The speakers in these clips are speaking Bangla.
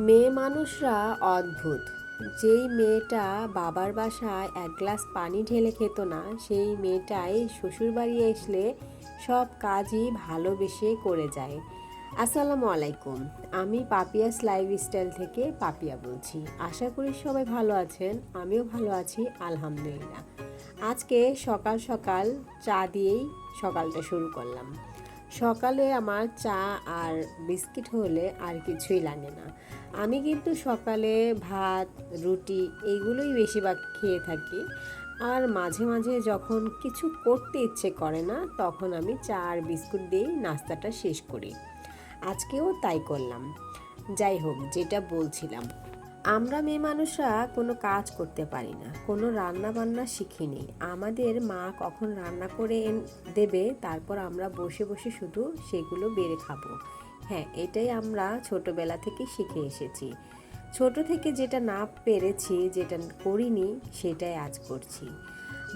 মেয়ে মানুষরা অদ্ভুত। যেই মেয়েটা বাবার বাসায় এক গ্লাস পানি ঢেলে খেত না, সেই মেয়েটাই শ্বশুরবাড়ি আসলে সব কাজই ভালোবেসে করে যায়। আসসালামু আলাইকুম, আমি পাপিয়াস লাইফস্টাইল থেকে পাপিয়া বলছি। আশা করি সবাই ভালো আছেন, আমিও ভালো আছি আলহামদুলিল্লাহ। আজকে সকাল সকাল চা দিয়েই সকালটা শুরু করলাম। সকালে আমার চা আর বিস্কিট হলে আর কিছুই লাগে না। আমি কিন্তু সকালে ভাত, রুটি এইগুলোই বেশিরভাগ খেয়ে থাকি। আর মাঝে মাঝে যখন কিছু করতে ইচ্ছে করে না, তখন আমি চা আর বিস্কুট দিয়েই নাস্তাটা শেষ করি। আজকেও তাই করলাম। যাই হোক, যেটা বলছিলাম, আমরা মেয়ে মানুষরা কোনো কাজ করতে পারি না, কোনো রান্না বান্না শিখিনি। আমাদের মা কখন রান্না করে দেবে, তারপর আমরা বসে বসে শুধু সেগুলো বেড়ে খাবো। হ্যাঁ, এটাই আমরা ছোটবেলা থেকে শিখে এসেছি। ছোট থেকে যেটা না পেরেছি, যেটা করিনি, সেটাই আজ করছি।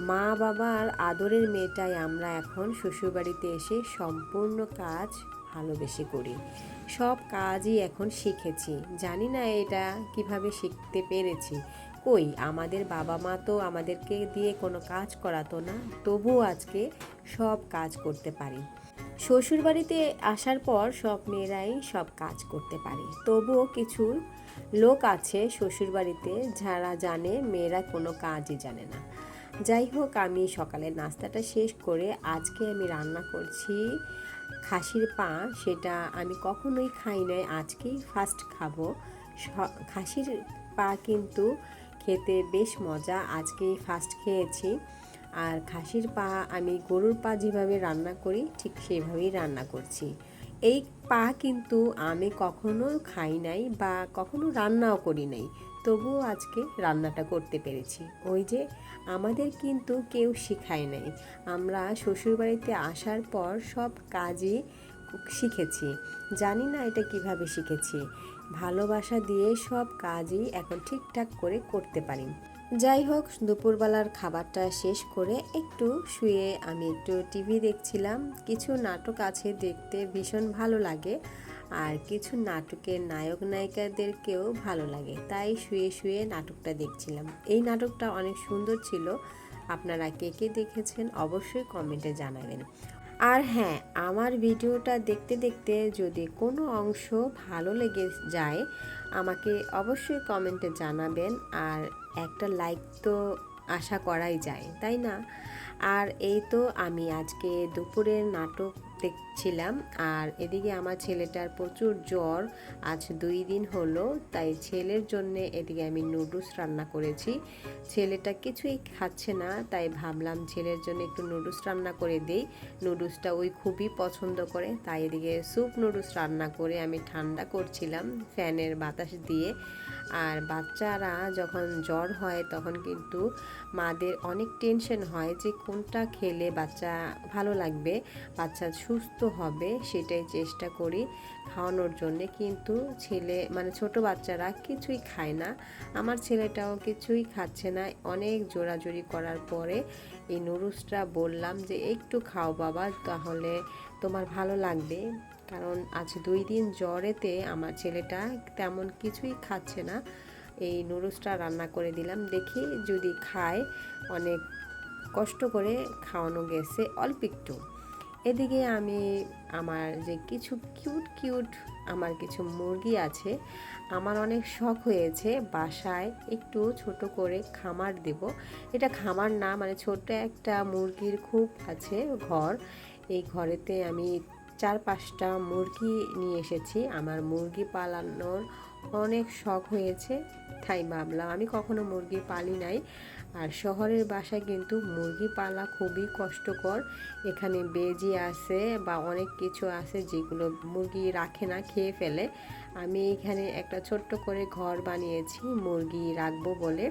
মা বাবার আদরের মেয়েটাই আমরা এখন শ্বশুরবাড়িতে এসে সম্পূর্ণ কাজ ভালোবেসে করি। সব কাজই এখন শিখেছি। জানি না এটা কিভাবে শিখতে পেরেছি। কই, আমাদের বাবা মা তো আমাদেরকে দিয়ে কোনো কাজ করাতো না, তবুও আজকে সব কাজ করতে পারি। শ্বশুরবাড়িতে আসার পর সব মেয়েরাই সব কাজ করতে পারে। তবুও কিছু লোক আছে শ্বশুরবাড়িতে যারা জানে মেয়েরা কোনো কাজই জানে না। যাই হোক, আমি সকালের নাস্তাটা শেষ করে আজকে আমি রান্না করছি খাসির পা। সেটা আমি কখনোই খাই নাই, আজকেই ফার্স্ট খাবো। খাসির পা কিন্তু খেতে বেশ মজা, আজকেই ফার্স্ট খেয়েছি। আর খাসির পা আমি গরুর পা যেভাবে রান্না করি ঠিক সেভাবেই রান্না করছি। এই পা কিন্তু আমি কখনো খাই নাই বা কখনো রান্নাও করি নাই, তবুও আজকে রান্নাটা করতে পেরেছি। ওই যে, আমাদের কিন্তু কেউ শেখায় নাই। আমরা শ্বশুরবাড়িতে আসার পর সব কাজই শিখেছি। জানি না এটা কিভাবে শিখেছি। ভালোবাসা দিয়ে সব কাজই এখন ঠিকঠাক করে করতে পারি। যাই হোক, দুপুরবেলার খাবারটা শেষ করে একটু শুয়ে আমি একটু টিভি দেখছিলাম। কিছু নাটক আছে, দেখতে ভীষণ ভালো লাগে। আর কিছু নাটকের নায়ক নায়িকাদেরকেও ভালো লাগে, তাই শুয়ে শুয়ে নাটকটা দেখছিলাম। এই নাটকটা অনেক সুন্দর ছিল। আপনারা কে কে দেখেছেন অবশ্যই কমেন্টে জানাবেন। আর হ্যাঁ, আমার ভিডিওটা দেখতে দেখতে যদি কোনো অংশ ভালো লেগে যায়, আমাকে অবশ্যই কমেন্টে জানাবেন। আর একটা লাইক তো আশা করাই যায়, তাই না? আর এই তো আমি আজকে দুপুরের নাটক দেখছিলাম। আর এদিকে আমার ছেলেটার প্রচুর জ্বর, আজ 2 দিন হলো। তাই ছেলের জন্যে এদিকে আমি নুডলস রান্না করেছি। ছেলেটা কিছুই খাচ্ছে না, তাই ভাবলাম ছেলের জন্য একটু নুডলস রান্না করে দেই। নুডলসটা ওই খুবই পছন্দ করে, তাই এদিকে স্যুপ নুডলস রান্না করে আমি ঠান্ডা করছিলাম ফ্যানের বাতাস দিয়ে। আর বাচ্চারা যখন জ্বর হয় তখন কিন্তু মাদের অনেক টেনশন হয় যে কোনটা খেলে বাচ্চা ভালো লাগবে, বাচ্চা সুস্থ হবে, সেটাই চেষ্টা করি খাওয়ানোর জন্যে। কিন্তু ছেলে মানে ছোট বাচ্চারা কিছুই খায় না। আমার ছেলেটাও কিছুই খাচ্ছে না। অনেক জোরাজুরি করার পরে এই নুডলসটা বললাম যে একটু খাও বাবা, তাহলে তোমার ভালো লাগবে। কারণ আজ 2 দিন জ্বরেতে আমার ছেলেটা তেমন কিছুই খাচ্ছে না। এই নুডলসটা রান্না করে দিলাম, দেখি যদি খায়। অনেক কষ্ট করে খাওয়ানো গেছে অল্প একটু। এদিকে আমি আমার যে কিছু কিউট কিউট আমার কিছু মুরগি আছে, আমার অনেক শখ হয়েছে বাসায় একটু ছোট করে খামার দেব। এটা খামার না, মানে ছোট একটা মুরগির খুব আছে ঘর। এই ঘরেতে আমি 4-5টা মুরগি নিয়ে এসেছি। আমার মুরগি পালানোর অনেক শখ হয়েছে, তাই ভাবলাম, আমি কখনো মুরগি পালি নাই। আর শহরের বাসায় কিন্তু মুরগি পালা খুবই কষ্টকর। এখানে বেজি আছে বা অনেক কিছু আছে যেগুলো মুরগি রাখে না, খেয়ে ফেলে। আমি এখানে একটা ছোট্ট করে ঘর বানিয়েছি মুরগি রাখবো বলে।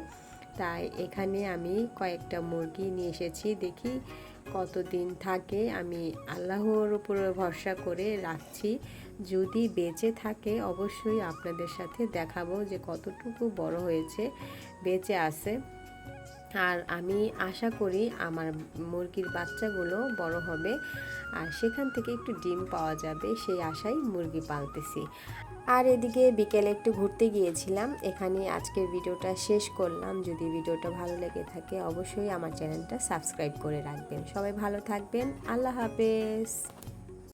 তাই এখানে আমি কয়েকটা মুরগি নিয়ে এসেছি, দেখি কতদিন থাকে। আমি আল্লাহর উপরে ভরসা করে রাখছি, যদি বেঁচে থাকে অবশ্যই আপনাদের সাথে দেখাবো যে কতটুকু বড় হয়েছে, বেঁচে আছে। আর আমি আশা করি আমার মুরগির বাচ্চাগুলো বড় হবে আর সেখান থেকে একটু ডিম পাওয়া যাবে, সেই আশায় মুরগি পালতেছি। আর এদিকে বিকেলে একটু ঘুরতে গিয়েছিলাম। এখানে আজকের ভিডিওটা শেষ করলাম। যদি ভিডিওটা ভালো লেগে থাকে অবশ্যই আমার চ্যানেলটা সাবস্ক্রাইব করে রাখবেন। সবাই ভালো থাকবেন। আল্লাহ হাফেজ।